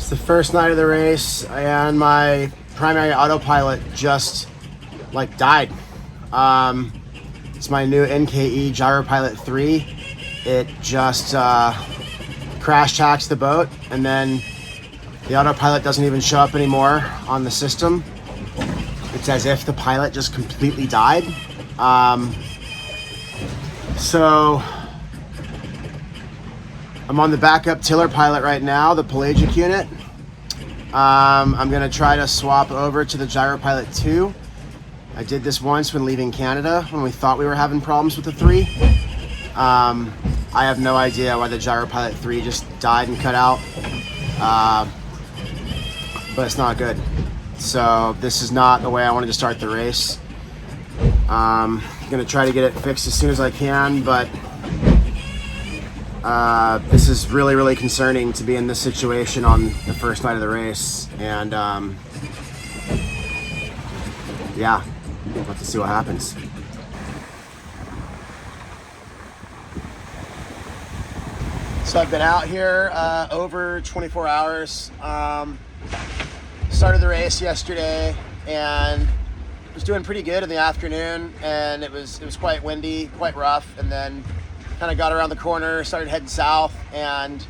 It's the first night of the race, and my primary autopilot just died. It's my new NKE Gyropilot 3. It just crash taxed the boat, and then the autopilot doesn't even show up anymore on the system. It's as if the pilot just completely died. So I'm on the backup tiller pilot right now, the pelagic unit. I'm gonna try to swap over to the Gyropilot 2. I did this once when leaving Canada when we thought we were having problems with the 3. I have no idea why the Gyropilot 3 just died and cut out, but it's not good. So this is not the way I wanted to start the race. I'm gonna try to get it fixed as soon as I can, but this is really, really concerning to be in this situation on the first night of the race. And yeah, we'll have to see what happens. So I've been out here over 24 hours. Started the race yesterday and was doing pretty good in the afternoon, and it was quite windy, quite rough, and then kind of got around the corner, started heading south, and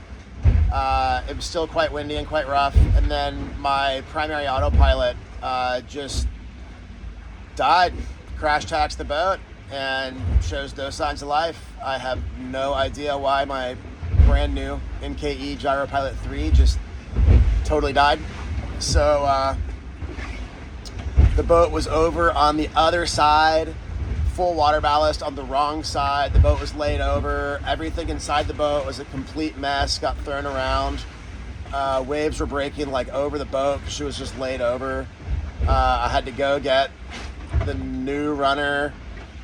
it was still quite windy and quite rough, and then my primary autopilot just died, crash taxed the boat, and shows no signs of life. I have no idea why my brand new NKE Gyropilot 3 just totally died. So the boat was over on the other side, full water ballast on the wrong side. The boat was laid over. Everything inside the boat was a complete mess, got thrown around. Waves were breaking over the boat because she was just laid over. I had to go get the new runner,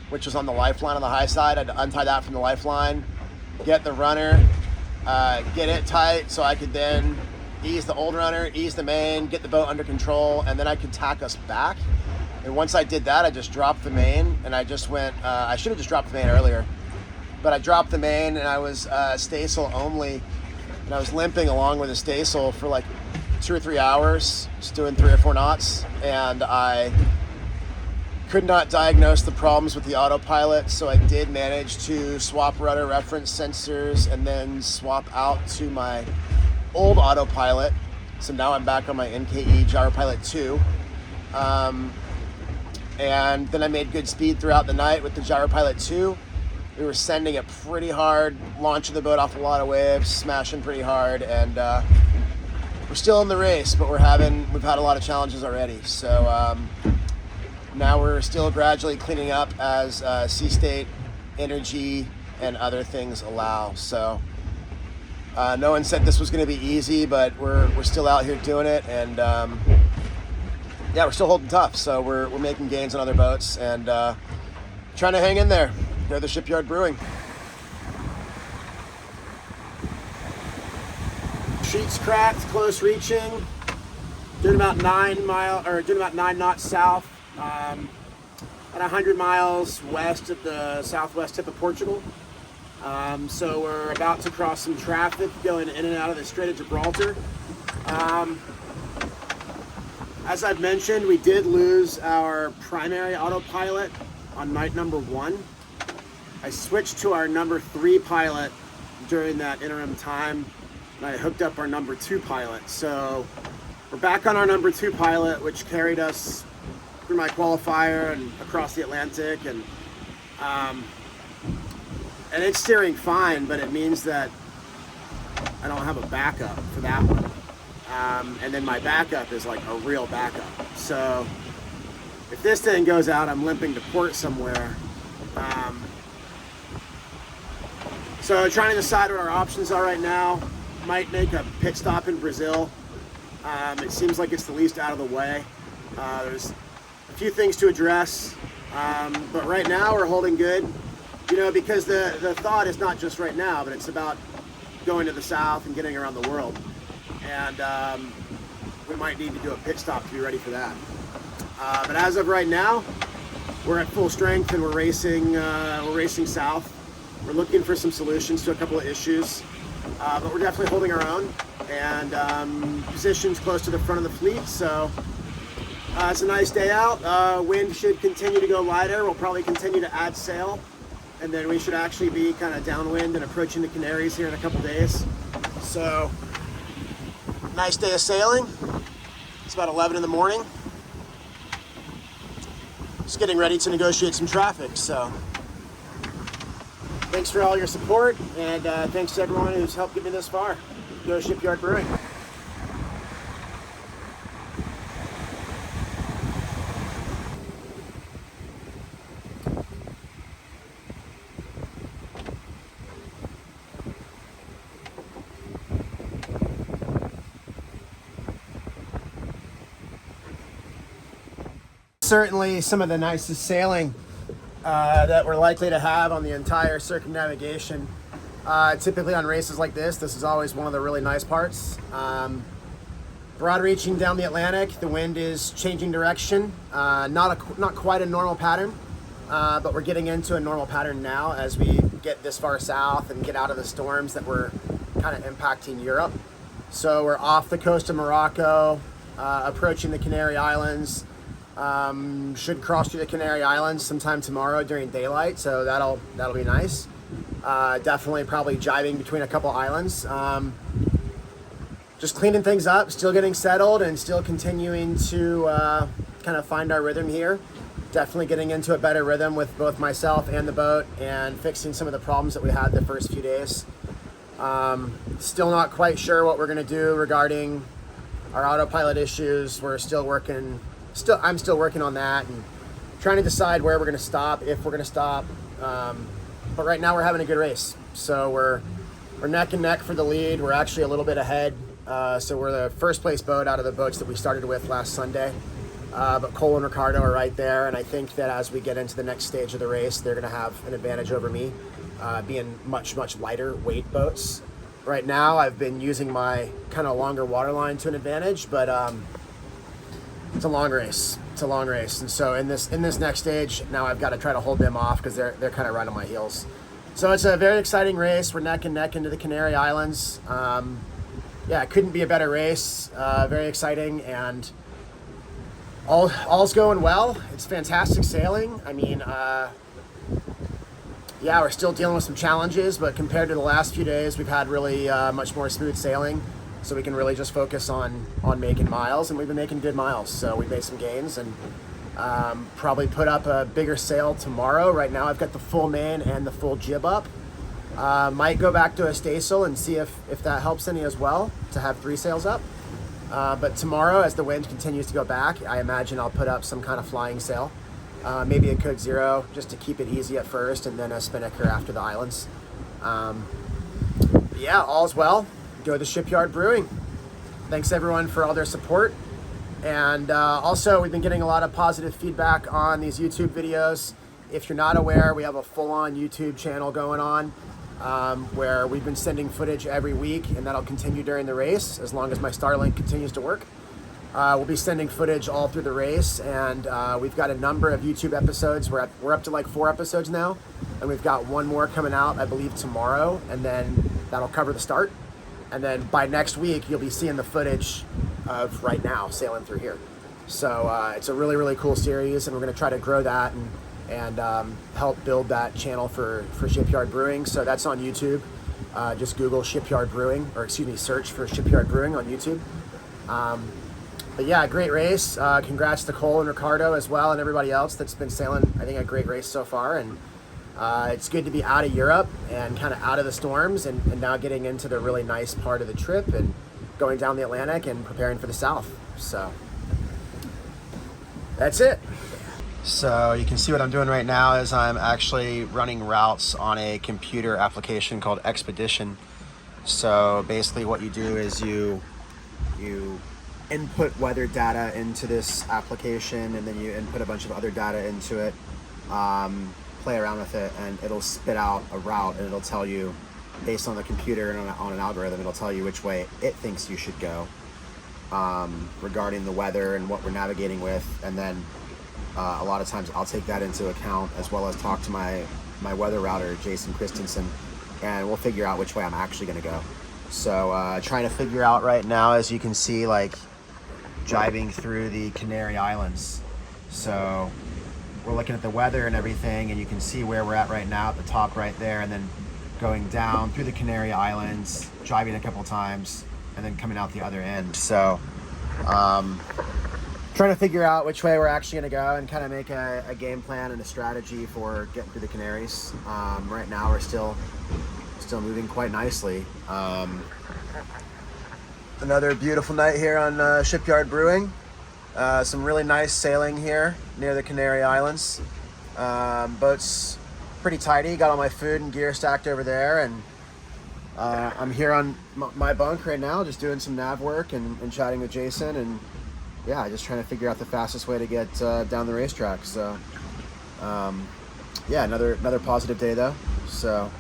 which was on the lifeline on the high side. I had to untie that from the lifeline, get the runner, get it tight so I could then ease the old runner, ease the main, get the boat under control, and then I could tack us back. And once I did that, I just dropped the main, and I just went, I should have just dropped the main earlier, but I dropped the main, and I was staysail only, and I was limping along with a staysail for 2 or 3 hours, just doing 3 or 4 knots, and I could not diagnose the problems with the autopilot, so I did manage to swap rudder reference sensors and then swap out to my old autopilot. So now I'm back on my NKE Gyropilot 2. And then I made good speed throughout the night with the Gyropilot 2. We were sending it pretty hard, launching the boat off a lot of waves, smashing pretty hard, and we're still in the race, but we've had a lot of challenges already. So now we're still gradually cleaning up as sea state, energy, and other things allow. So no one said this was going to be easy, but we're still out here doing it, and yeah, we're still holding tough. So we're making gains on other boats and trying to hang in there. Go to the Shipyard Brewing. Sheets cracked, close reaching. Doing about 9 knots south, about 100 miles west of the southwest tip of Portugal. So we're about to cross some traffic going in and out of the Strait of Gibraltar. As I've mentioned, we did lose our primary autopilot on night number 1. I switched to our number 3 pilot during that interim time, and I hooked up our number 2 pilot. So we're back on our number 2 pilot, which carried us through my qualifier and across the Atlantic, and it's steering fine, but it means that I don't have a backup for that one. And then my backup is a real backup. So if this thing goes out, I'm limping to port somewhere. So trying to decide what our options are right now. Might make a pit stop in Brazil. It seems like it's the least out of the way. There's a few things to address, but right now we're holding good. Because the thought is not just right now, but it's about going to the south and getting around the world. And we might need to do a pit stop to be ready for that. But as of right now, we're at full strength and we're racing south. We're looking for some solutions to a couple of issues. but we're definitely holding our own, and positions close to the front of the fleet, so it's a nice day out. Wind should continue to go lighter. We'll probably continue to add sail, and then we should actually be kind of downwind and approaching the Canaries here in a couple days. So, nice day of sailing. It's about 11 in the morning. Just getting ready to negotiate some traffic, so thanks for all your support, and thanks to everyone who's helped get me this far. Go Shipyard Brewing. Certainly some of the nicest sailing that we're likely to have on the entire circumnavigation. Typically on races like this is always one of the really nice parts. Broad reaching down the Atlantic, the wind is changing direction. Not quite a normal pattern, but we're getting into a normal pattern now as we get this far south and get out of the storms that were kind of impacting Europe. So we're off the coast of Morocco, approaching the Canary Islands. Should cross through the Canary Islands sometime tomorrow during daylight, so that'll be nice. Definitely probably jiving between a couple islands. Just cleaning things up, still getting settled, and still continuing to kind of find our rhythm here. Definitely getting into a better rhythm with both myself and the boat, and fixing some of the problems that we had the first few days. Still not quite sure what we're going to do regarding our autopilot issues. We're still working. I'm still working on that and trying to decide where we're going to stop, if we're going to stop. But right now we're having a good race. So we're neck and neck for the lead. We're actually a little bit ahead. So we're the first place boat out of the boats that we started with last Sunday. But Cole and Ricardo are right there. And I think that as we get into the next stage of the race, they're going to have an advantage over me, being much, much lighter weight boats. Right now I've been using my kind of longer waterline to an advantage, but it's a long race. It's a long race, and so in this next stage, now I've got to try to hold them off because they're kind of right on my heels. So it's a very exciting race. We're neck and neck into the Canary Islands. Yeah, it couldn't be a better race. Very exciting, and all's going well. It's fantastic sailing. I mean, yeah, we're still dealing with some challenges, but compared to the last few days, we've had really much more smooth sailing. So we can really just focus on making miles, and we've been making good miles. So we made some gains, and probably put up a bigger sail tomorrow. Right now I've got the full main and the full jib up. Might go back to a staysail and see if that helps any as well, to have 3 sails up. But tomorrow, as the wind continues to go back, I imagine I'll put up some kind of flying sail. Maybe a Code Zero, just to keep it easy at first, and then a spinnaker after the islands. Yeah, all's well. Go to Shipyard Brewing. Thanks everyone for all their support. And also, we've been getting a lot of positive feedback on these YouTube videos. If you're not aware, we have a full-on YouTube channel going on where we've been sending footage every week, and that'll continue during the race as long as my Starlink continues to work. We'll be sending footage all through the race, and we've got a number of YouTube episodes. We're up to like 4 episodes now, and we've got one more coming out, I believe, tomorrow, and then that'll cover the start. And then by next week, you'll be seeing the footage of right now sailing through here. So it's a really, really cool series, and we're going to try to grow that and help build that channel for Shipyard Brewing. So that's on YouTube. Just Google Shipyard Brewing, or excuse me, search for Shipyard Brewing on YouTube. But yeah, great race. Congrats to Cole and Ricardo as well, and everybody else that's been sailing. I think a great race so far, and it's good to be out of Europe and kind of out of the storms, and now getting into the really nice part of the trip and going down the Atlantic and preparing for the South. So that's it. So you can see what I'm doing right now is I'm actually running routes on a computer application called Expedition. So basically what you do is you input weather data into this application, and then you input a bunch of other data into it, play around with it, and it'll spit out a route, and it'll tell you, based on the computer and on an algorithm, it'll tell you which way it thinks you should go regarding the weather and what we're navigating with. And then a lot of times I'll take that into account, as well as talk to my weather router, Jason Christensen, and we'll figure out which way I'm actually gonna go. So trying to figure out right now, as you can see, like driving through the Canary Islands. So we're looking at the weather and everything, and you can see where we're at right now at the top right there, and then going down through the Canary Islands, driving a couple times, and then coming out the other end. So trying to figure out which way we're actually going to go and kind of make a game plan and a strategy for getting through the Canaries. Right now we're still moving quite nicely. Another beautiful night here on Shipyard Brewing. Some really nice sailing here near the Canary Islands. Boat's pretty tidy. Got all my food and gear stacked over there, and I'm here on my bunk right now, just doing some nav work and chatting with Jason, and yeah, just trying to figure out the fastest way to get down the racetrack. So yeah, another positive day though. So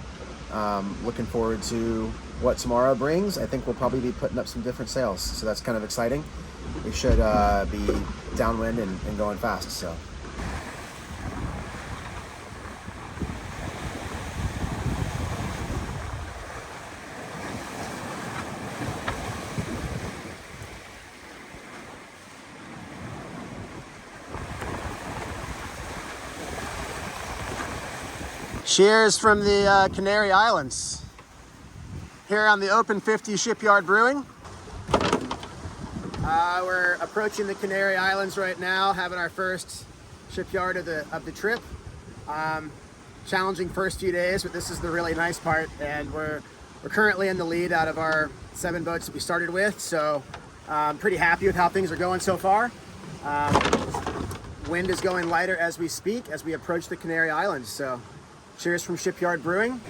looking forward to what tomorrow brings. I think we'll probably be putting up some different sails, so that's kind of exciting. We should be downwind and going fast. So. Cheers from the Canary Islands. Here on the Open 50 Shipyard Brewing. We're approaching the Canary Islands right now, having our first shipyard of the trip. Challenging first few days, but this is the really nice part, and we're currently in the lead out of our 7 boats that we started with, so I'm pretty happy with how things are going so far. Wind is going lighter as we speak, as we approach the Canary Islands, so cheers from Shipyard Brewing.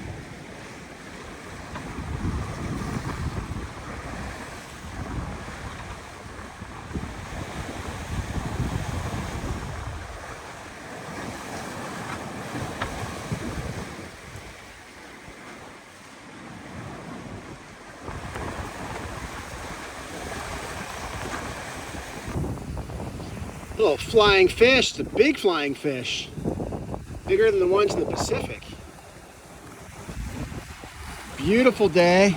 Little flying fish, the big flying fish. Bigger than the ones in the Pacific. Beautiful day.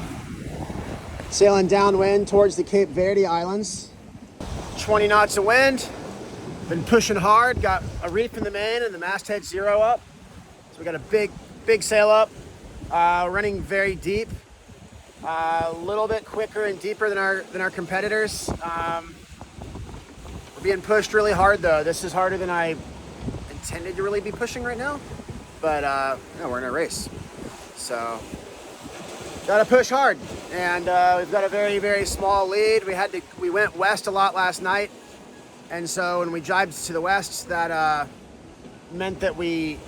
Sailing downwind towards the Cape Verde Islands. 20 knots of wind. Been pushing hard. Got a reef in the main and the masthead 0 up. So we got a big sail up. Running very deep. A little bit quicker and deeper than our competitors. We're being pushed really hard though. This is harder than I intended to really be pushing right now, but no, we're in a race, so gotta push hard. And we've got a very small lead. We went west a lot last night, and so when we jibed to the west, that meant that we,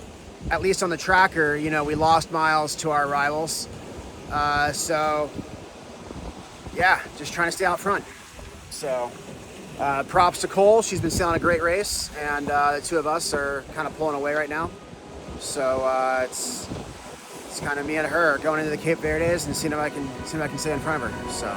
at least on the tracker, you know, we lost miles to our rivals. So yeah, just trying to stay out front. So props to Cole. She's been sailing a great race, and the two of us are kind of pulling away right now. So it's kind of me and her going into the Cape Verdes and seeing if I can stay in front of her. So